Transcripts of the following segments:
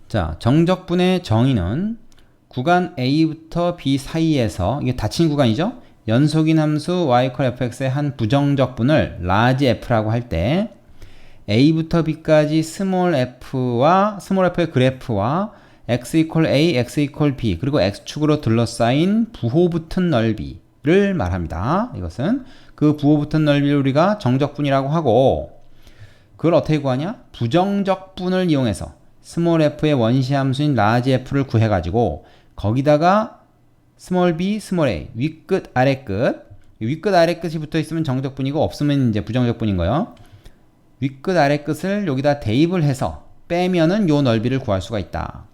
자, 정적분의 정의는 구간 A부터 B 사이에서, 이게 닫힌 구간이죠? 연속인 함수 y fx의 한 부정적분을 large f라고 할 때 A부터 B까지 스몰 f의 그래프와 x A, x B, 그리고 x축으로 둘러싸인 부호 붙은 넓이를 말합니다. 이것은 그 부호 붙은 넓이를 우리가 정적분이라고 하고, 그걸 어떻게 구하냐? 부정적분을 이용해서 스몰 f의 원시 함수인 large f를 구해가지고 거기다가 스몰 b, 스몰 a, 윗끝, 아래끝, 윗끝, 아래끝이 붙어있으면 정적분이고 없으면 이제 부정적분인 거예요. 윗끝, 아래끝을 여기다 대입을 해서 빼면은 요 넓이를 구할 수가 있다.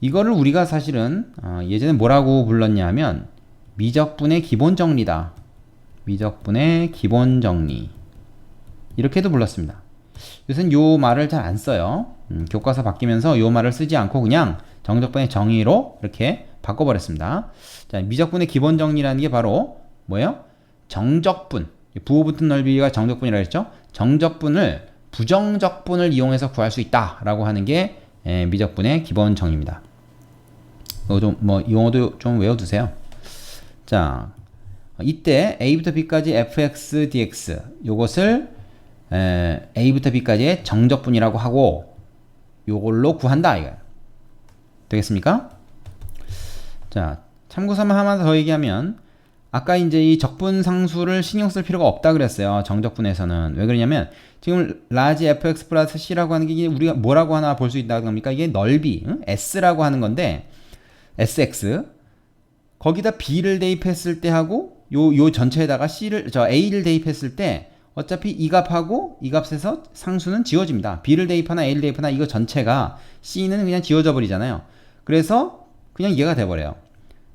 이거를 우리가 사실은 예전에 뭐라고 불렀냐면 미적분의 기본 정리다. 미적분의 기본 정리, 이렇게도 불렀습니다. 요새는 요 말을 잘 안 써요. 교과서 바뀌면서 요 말을 쓰지 않고 그냥 정적분의 정의로 이렇게 바꿔버렸습니다. 자, 미적분의 기본 정리라는 게 바로 뭐예요? 정적분, 부호 붙은 넓이가 정적분이라고 했죠? 정적분을 부정적분을 이용해서 구할 수 있다라고 하는 게 미적분의 기본 정의입니다. 이거 좀 용어도 좀 외워두세요. 자, 이때 A부터 B까지 fx dx, 요것을 A부터 B까지의 정적분이라고 하고 요걸로 구한다 이거예요. 되겠습니까? 자, 참고삼아 하나 더 얘기하면, 아까 이제 이 적분 상수를 신경 쓸 필요가 없다 그랬어요. 정적분에서는. 왜 그러냐면 지금 large fx 플러스 c라고 하는 게 우리가 뭐라고 하나 볼 수 있다는 겁니까? 이게 넓이, s라고 하는 건데, sx 거기다 b를 대입했을 때 하고 요 전체에다가 a를 대입했을 때 어차피 이 값하고 이 값에서 상수는 지워집니다. b를 대입하나 a를 대입하나 이거 전체가 c는 그냥 지워져 버리잖아요. 그래서 그냥 이해가 돼버려요.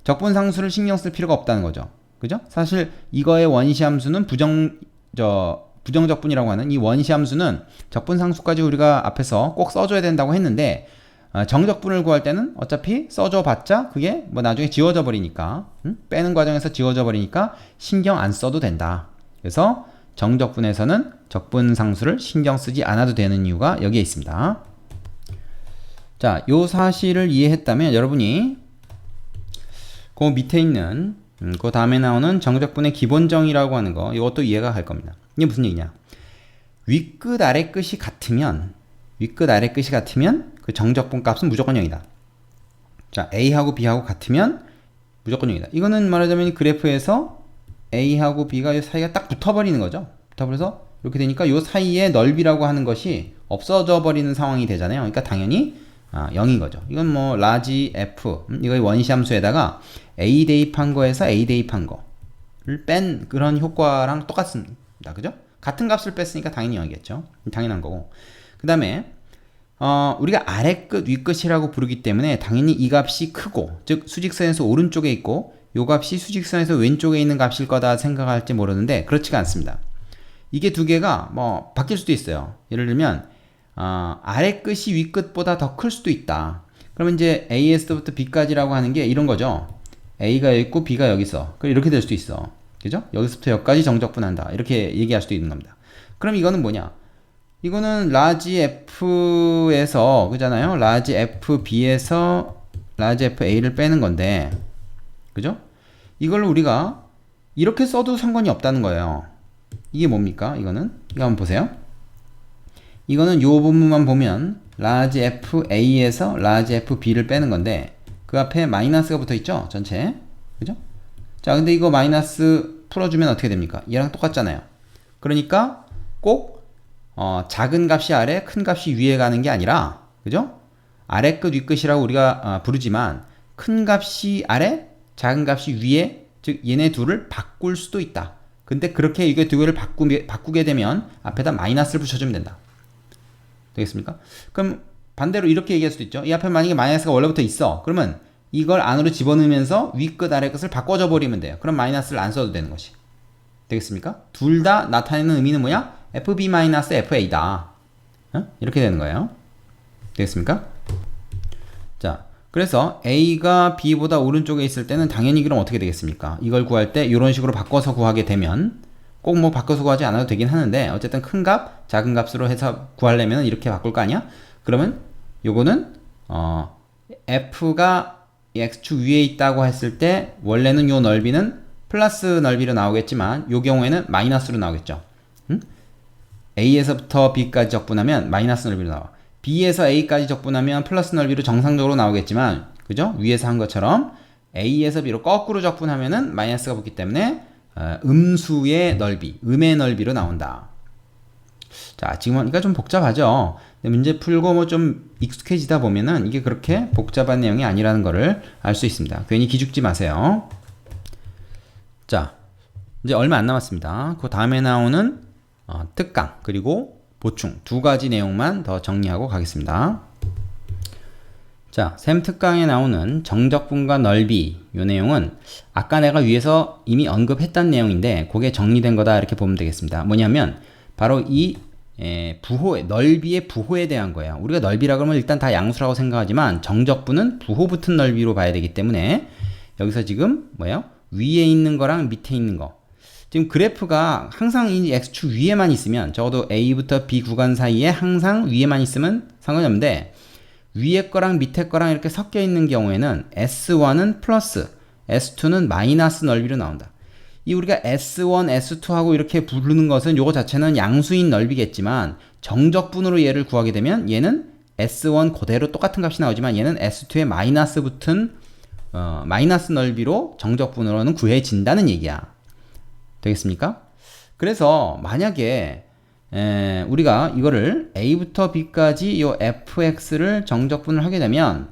적분 상수를 신경 쓸 필요가 없다는 거죠. 그죠? 사실 이거의 원시 함수는 부정적분이라고 하는 이 원시 함수는 적분 상수까지 우리가 앞에서 꼭 써줘야 된다고 했는데, 정적분을 구할 때는 어차피 써줘봤자 그게 뭐 나중에 지워져 버리니까, 빼는 과정에서 지워져 버리니까 신경 안 써도 된다. 그래서 정적분에서는 적분 상수를 신경 쓰지 않아도 되는 이유가 여기에 있습니다. 자, 요 사실을 이해했다면 여러분이 그 밑에 있는 그 다음에 나오는 정적분의 기본 정의라고 하는 거, 이것도 이해가 갈 겁니다. 이게 무슨 얘기냐? 윗끝 아래끝이 같으면 그 정적분 값은 무조건 0이다. 자, A하고 B하고 같으면 무조건 0이다. 이거는 말하자면 이 그래프에서 A하고 B가 이 사이가 딱 붙어버리는 거죠. 붙어버려서 이렇게 되니까 이 사이의 넓이라고 하는 것이 없어져 버리는 상황이 되잖아요. 그러니까 당연히 0인 거죠. 이건 뭐 large f, 이거의 원시 함수에다가 a 대입한 거에서 a 대입한 거를 뺀 그런 효과랑 똑같습니다. 그죠? 같은 값을 뺐으니까 당연히 0이겠죠. 당연한 거고. 그 다음에 우리가 아래끝 윗끝이라고 부르기 때문에 당연히 이 값이 크고, 즉 수직선에서 오른쪽에 있고 요 값이 수직선에서 왼쪽에 있는 값일 거다 생각할지 모르는데 그렇지가 않습니다. 이게 두 개가 뭐 바뀔 수도 있어요. 예를 들면 아래끝이 윗끝보다 더 클 수도 있다. 그러면 이제 A에서부터 B까지라고 하는 게 이런 거죠. A가 여기 있고 B가 여기 있어. 이렇게 될 수도 있어. 그죠? 여기서부터 여기까지 정적분한다. 이렇게 얘기할 수도 있는 겁니다. 그럼 이거는 뭐냐? 이거는 large F에서, 그잖아요? large FB에서 large FA를 빼는 건데, 그죠? 이걸 우리가 이렇게 써도 상관이 없다는 거예요. 이게 뭡니까? 이거 한번 보세요. 이거는 요 부분만 보면 large FA에서 large FB를 빼는 건데, 그 앞에 마이너스가 붙어 있죠? 전체. 그죠? 자, 근데 이거 마이너스 풀어주면 어떻게 됩니까? 얘랑 똑같잖아요. 그러니까 꼭 작은 값이 아래, 큰 값이 위에 가는 게 아니라, 그죠? 아래 끝, 윗 끝이라고 우리가 부르지만 큰 값이 아래, 작은 값이 위에, 즉 얘네 둘을 바꿀 수도 있다. 근데 그렇게 이게 두 개를 바꾸게 되면 앞에다 마이너스를 붙여주면 된다. 되겠습니까? 그럼 반대로 이렇게 얘기할 수도 있죠. 이 앞에 만약에 마이너스가 원래부터 있어. 그러면 이걸 안으로 집어넣으면서 윗끝 아래끝을 바꿔줘 버리면 돼요. 그럼 마이너스를 안 써도 되는 것이. 되겠습니까? 둘 다 나타내는 의미는 뭐야? FB-FA다. 이렇게 되는 거예요. 되겠습니까? 자, 그래서 A가 B보다 오른쪽에 있을 때는 당연히 그럼 어떻게 되겠습니까? 이걸 구할 때 이런 식으로 바꿔서 구하게 되면, 꼭 뭐 바꿔서 구하지 않아도 되긴 하는데 어쨌든 큰 값, 작은 값으로 해서 구하려면 이렇게 바꿀 거 아니야? 그러면 요거는 f가 이 x축 위에 있다고 했을 때 원래는 요 넓이는 플러스 넓이로 나오겠지만 요 경우에는 마이너스로 나오겠죠. 응? a에서부터 b까지 적분하면 마이너스 넓이로 나와. b에서 a까지 적분하면 플러스 넓이로 정상적으로 나오겠지만, 그죠? 위에서 한 것처럼 a에서 b로 거꾸로 적분하면은 마이너스가 붙기 때문에 음수의 넓이, 음의 넓이로 나온다. 자, 지금 하니까 좀 복잡하죠? 근데 문제 풀고 뭐 좀 익숙해지다 보면은 이게 그렇게 복잡한 내용이 아니라는 거를 알 수 있습니다. 괜히 기죽지 마세요. 자, 이제 얼마 안 남았습니다. 그 다음에 나오는 특강 그리고 보충 두 가지 내용만 더 정리하고 가겠습니다. 자, 셈 특강에 나오는 정적분과 넓이 이 내용은 아까 내가 위에서 이미 언급했던 내용인데 그게 정리된 거다 이렇게 보면 되겠습니다. 뭐냐면 바로 이 넓이의 부호에 대한 거예요. 우리가 넓이라 그러면 일단 다 양수라고 생각하지만 정적분은 부호 붙은 넓이로 봐야 되기 때문에 여기서 지금 뭐예요? 위에 있는 거랑 밑에 있는 거. 지금 그래프가 항상 이 x축 위에만 있으면 적어도 a부터 b 구간 사이에 항상 위에만 있으면 상관이 없는데 위에 거랑 밑에 거랑 이렇게 섞여 있는 경우에는 S1은 플러스, S2는 마이너스 넓이로 나온다. 이 우리가 S1, S2하고 이렇게 부르는 것은 요거 자체는 양수인 넓이겠지만 정적분으로 얘를 구하게 되면 얘는 S1 그대로 똑같은 값이 나오지만 얘는 S2에 마이너스 붙은 마이너스 넓이로 정적분으로는 구해진다는 얘기야. 되겠습니까? 그래서 만약에 우리가 이거를 a부터 b까지 요 fx를 정적분을 하게 되면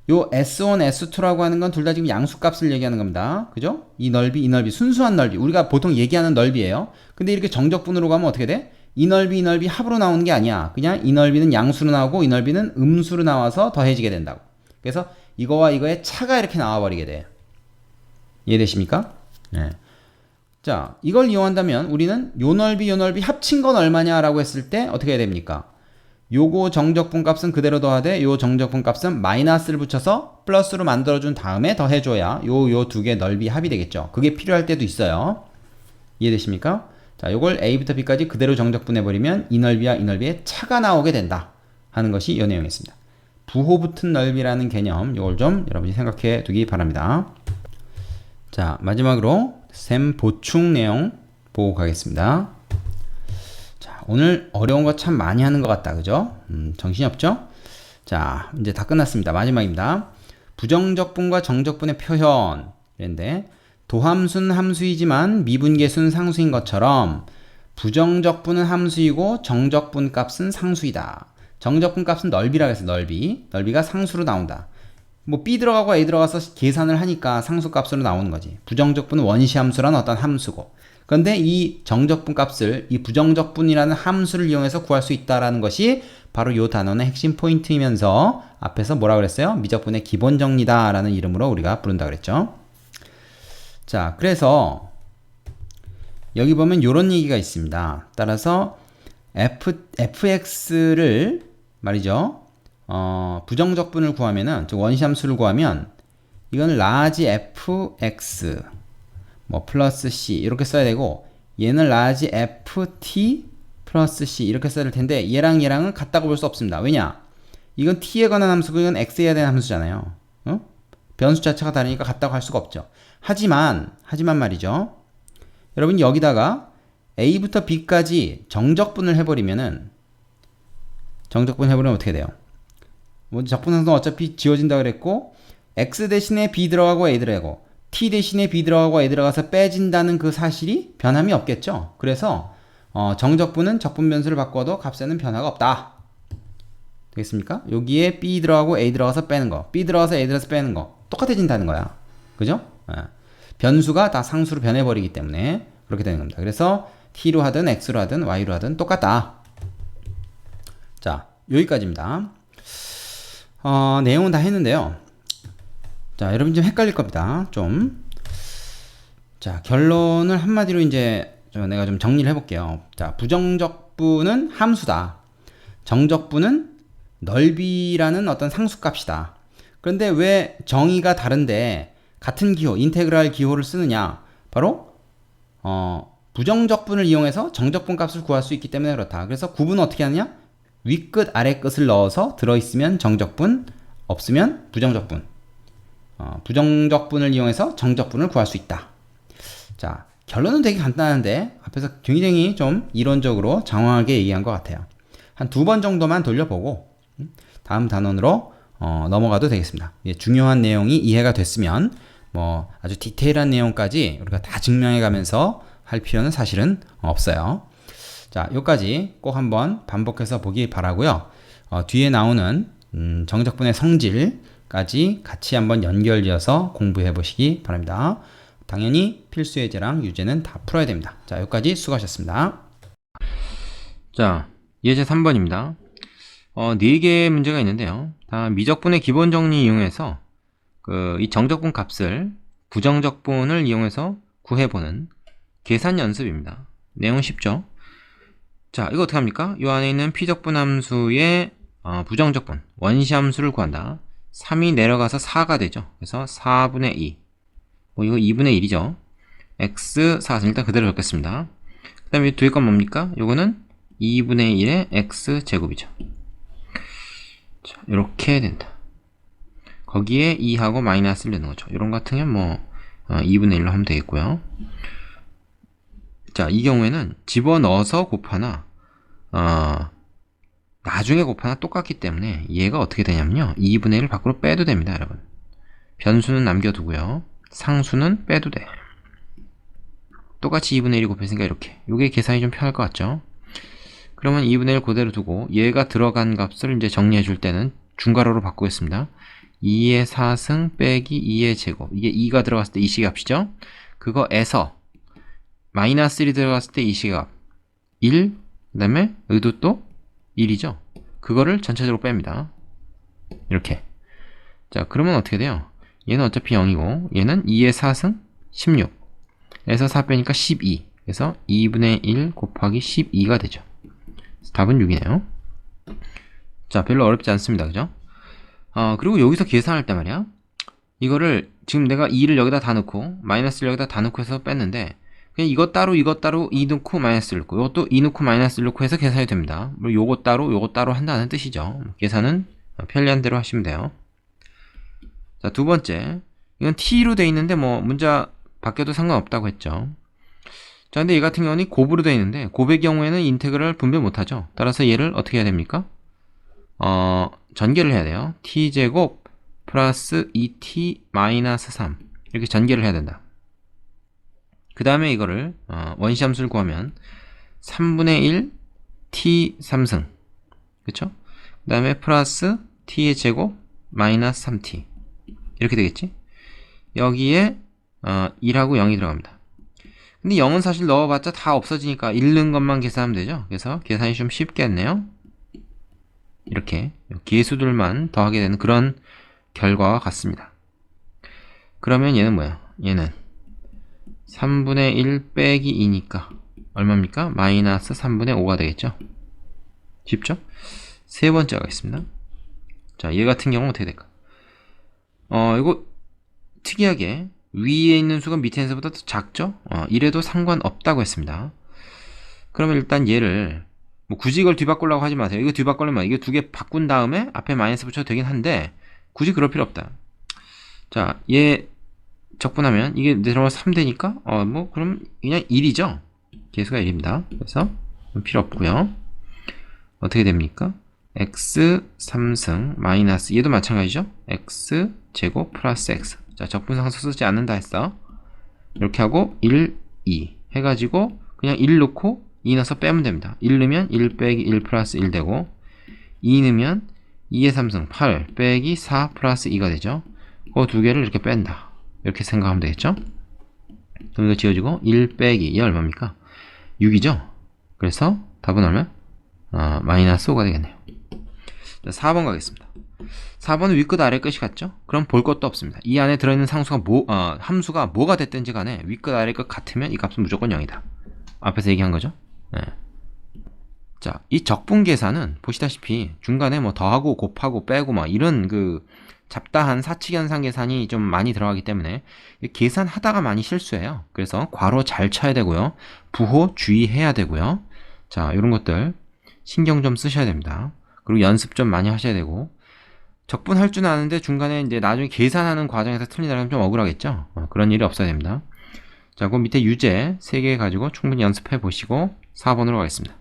요 S1, S2라고 하는 건 둘 다 지금 양수값을 얘기하는 겁니다. 그죠? 이 넓이, 순수한 넓이. 우리가 보통 얘기하는 넓이에요. 근데 이렇게 정적분으로 가면 어떻게 돼? 이 넓이 합으로 나오는 게 아니야. 그냥 이 넓이는 양수로 나오고 이 넓이는 음수로 나와서 더해지게 된다고. 그래서 이거와 이거의 차가 이렇게 나와버리게 돼. 이해되십니까? 네. 자, 이걸 이용한다면 우리는 요 넓이 합친 건 얼마냐라고 했을 때 어떻게 해야 됩니까? 요거 정적분 값은 그대로 더하되 요 정적분 값은 마이너스를 붙여서 플러스로 만들어준 다음에 더해줘야 요 두 개 넓이 합이 되겠죠. 그게 필요할 때도 있어요. 이해되십니까? 자, 요걸 a부터 b까지 그대로 정적분해버리면 이 넓이와 이 넓이의 차가 나오게 된다 하는 것이 이 내용이었습니다. 부호 붙은 넓이라는 개념 요걸 좀 여러분이 생각해 두기 바랍니다. 자, 마지막으로 셈 보충 내용 보고 가겠습니다. 자, 오늘 어려운 거 참 많이 하는 것 같다. 그죠? 정신이 없죠? 자, 이제 다 끝났습니다. 마지막입니다. 부정적분과 정적분의 표현. 그런데 도함수는 함수이지만 미분계수는 상수인 것처럼 부정적분은 함수이고 정적분 값은 상수이다. 정적분 값은 넓이라고 해서 넓이가 상수로 나온다. 뭐 b 들어가고 a 들어가서 계산을 하니까 상수값으로 나오는 거지. 부정적분은 원시함수라는 어떤 함수고. 그런데 이 정적분 값을 이 부정적분이라는 함수를 이용해서 구할 수 있다라는 것이 바로 이 단원의 핵심 포인트이면서 앞에서 뭐라 그랬어요? 미적분의 기본 정리다라는 이름으로 우리가 부른다 그랬죠. 자, 그래서 여기 보면 이런 얘기가 있습니다. 따라서 fx를 말이죠. 부정적분을 구하면은, 즉 원시함수를 구하면 이건 라지 fx 뭐 플러스 c 이렇게 써야 되고 얘는 라지 ft 플러스 c 이렇게 써야 될 텐데 얘랑은 같다고 볼 수 없습니다. 왜냐? 이건 t에 관한 함수고 이건 x에 해야 되는 함수잖아요. 변수 자체가 다르니까 같다고 할 수가 없죠. 하지만 말이죠. 여러분 여기다가 a부터 b까지 정적분을 해버리면 어떻게 돼요? 뭐 적분상수는 어차피 지워진다 그랬고 x 대신에 b 들어가고 a 들어가고 t 대신에 b 들어가고 a 들어가서 빼진다는 그 사실이 변함이 없겠죠. 그래서 정적분은 적분 변수를 바꿔도 값에는 변화가 없다. 되겠습니까? 여기에 b 들어가고 a 들어가서 빼는 거, b 들어가서 a 들어가서 빼는 거 똑같아진다는 거야. 그죠? 변수가 다 상수로 변해버리기 때문에 그렇게 되는 겁니다. 그래서 t로 하든 x로 하든 y로 하든 똑같다. 자, 여기까지입니다. 내용은 다 했는데요. 자, 여러분 좀 헷갈릴 겁니다. 좀. 자, 결론을 한마디로 이제 내가 좀 정리를 해볼게요. 자, 부정적분은 함수다. 정적분은 넓이라는 어떤 상수값이다. 그런데 왜 정의가 다른데 같은 기호, 인테그랄 기호를 쓰느냐? 바로 부정적분을 이용해서 정적분 값을 구할 수 있기 때문에 그렇다. 그래서 구분은 어떻게 하느냐? 윗끝 아래끝을 넣어서 들어있으면 정적분, 없으면 부정적분. 부정적분을 이용해서 정적분을 구할 수 있다. 자, 결론은 되게 간단한데 앞에서 굉장히 좀 이론적으로 장황하게 얘기한 것 같아요. 한 2번 정도만 돌려보고 다음 단원으로 넘어가도 되겠습니다. 중요한 내용이 이해가 됐으면 뭐 아주 디테일한 내용까지 우리가 다 증명해 가면서 할 필요는 사실은 없어요. 자, 여기까지 꼭 한번 반복해서 보기 바라고요. 뒤에 나오는 정적분의 성질까지 같이 한번 연결지어서 공부해 보시기 바랍니다. 당연히 필수 예제랑 유제는 다 풀어야 됩니다. 자, 여기까지 수고하셨습니다. 자, 예제 3번입니다. 4개의 문제가 있는데요. 다 미적분의 기본 정리 이용해서 이 정적분 값을 부정적분을 이용해서 구해보는 계산 연습입니다. 내용은 쉽죠? 자, 이거 어떻게 합니까? 이 안에 있는 피적분 함수의 부정적분, 원시 함수를 구한다. 3이 내려가서 4가 되죠. 그래서 4분의 2. 이거 2분의 1이죠. x 4는 일단 그대로 적겠습니다. 그 다음에 뒤에 건 뭡니까? 요거는 2분의 1의 x제곱이죠. 자, 이렇게 된다. 거기에 2하고 마이너스를 넣는 거죠. 이런 거 같은 경우는 2분의 1로 하면 되겠고요. 자, 이 경우에는 집어넣어서 곱하나 나중에 곱하나 똑같기 때문에 얘가 어떻게 되냐면요. 2분의 1을 밖으로 빼도 됩니다, 여러분. 변수는 남겨두고요. 상수는 빼도 돼. 똑같이 2분의 1이 곱했으니까 이렇게. 요게 계산이 좀 편할 것 같죠? 그러면 2분의 1 그대로 두고 얘가 들어간 값을 이제 정리해 줄 때는 중괄호로 바꾸겠습니다. 2의 4승 빼기 2의 제곱. 이게 2가 들어갔을 때 이 시값이죠? 그거에서 마이너스 1이 들어갔을 때 이 시값 1, 그 다음에 의도 또 1이죠? 그거를 전체적으로 뺍니다. 이렇게. 자, 그러면 어떻게 돼요? 얘는 어차피 0이고 얘는 2의 4승 16 에서 4 빼니까 12. 그래서 2분의 1 곱하기 12가 되죠. 답은 6이네요. 자, 별로 어렵지 않습니다. 그죠? 그리고 여기서 계산할 때 말이야. 이거를 지금 내가 2를 여기다 다 넣고 마이너스를 여기다 다 넣고 해서 뺐는데 그냥 이것 따로 2 넣고 마이너스를 넣고 이것도 2 넣고 마이너스를 넣고 해서 계산이 됩니다. 요것 따로 한다는 뜻이죠. 계산은 편리한 대로 하시면 돼요. 자, 두 번째. 이건 t로 돼 있는데 뭐 문자 바뀌어도 상관없다고 했죠. 자, 근데 얘 같은 경우는 곱으로 돼 있는데 곱의 경우에는 인테그랄 분배 못하죠. 따라서 얘를 어떻게 해야 됩니까? 전개를 해야 돼요. t제곱 플러스 2t 마이너스 3 이렇게 전개를 해야 된다. 그 다음에 이거를 원시 함수를 구하면 3분의 1 t 3승 그쵸? 그 다음에 플러스 t의 제곱 마이너스 3t 이렇게 되겠지? 여기에 1하고 0이 들어갑니다. 근데 0은 사실 넣어봤자 다 없어지니까 잃는 것만 계산하면 되죠. 그래서 계산이 좀 쉽겠네요. 이렇게 개수들만 더하게 되는 그런 결과와 같습니다. 그러면 얘는 뭐야? 얘는 3분의 1 빼기 2니까 얼마입니까? 마이너스 3분의 5가 되겠죠? 쉽죠? 세 번째 가겠습니다. 자, 얘 같은 경우는 어떻게 될까? 이거 특이하게 위에 있는 수가 밑에 있는 수보다 더 작죠? 이래도 상관없다고 했습니다. 그러면 일단 얘를 뭐 굳이 이걸 뒤바꾸려고 하지 마세요. 이거 뒤바꾸려면 이거 두 개 바꾼 다음에 앞에 마이너스 붙여도 되긴 한데 굳이 그럴 필요 없다. 자, 얘 적분하면 이게 내려가서 3 되니까 뭐 그럼 그냥 1이죠. 개수가 1입니다. 그래서 필요 없고요. 어떻게 됩니까? x 3승 마이너스 얘도 마찬가지죠. x 제곱 플러스 x. 자, 적분상수 쓰지 않는다 했어. 이렇게 하고 1, 2 해가지고 그냥 1 넣고 2 넣어서 빼면 됩니다. 1 넣으면 1 빼기 1 플러스 1 되고 2 넣으면 2의 3승 8 빼기 4 플러스 2가 되죠. 그 두 개를 이렇게 뺀다. 이렇게 생각하면 되겠죠. 그럼 이거 지워지고 1 빼기 이게 얼마입니까? 6이죠. 그래서 답은 얼마? 마이너스 5가 되겠네요. 자, 4번 가겠습니다. 4번은 윗끝 아래끝이 같죠? 그럼 볼 것도 없습니다. 이 안에 들어있는 상수가 함수가 뭐가 됐든지 간에 윗끝 아래끝 같으면 이 값은 무조건 0이다. 앞에서 얘기한 거죠? 네. 자, 이 적분 계산은 보시다시피 중간에 뭐 더하고 곱하고 빼고 막 이런 그 잡다한 사칙현상 계산이 좀 많이 들어가기 때문에 계산하다가 많이 실수해요. 그래서 괄호 잘 쳐야 되고요. 부호 주의해야 되고요. 자, 이런 것들 신경 좀 쓰셔야 됩니다. 그리고 연습 좀 많이 하셔야 되고, 적분할 줄 아는데 중간에 이제 나중에 계산하는 과정에서 틀린다면 좀 억울하겠죠? 그런 일이 없어야 됩니다. 자, 그럼 밑에 유제 3개 가지고 충분히 연습해 보시고 4번으로 가겠습니다.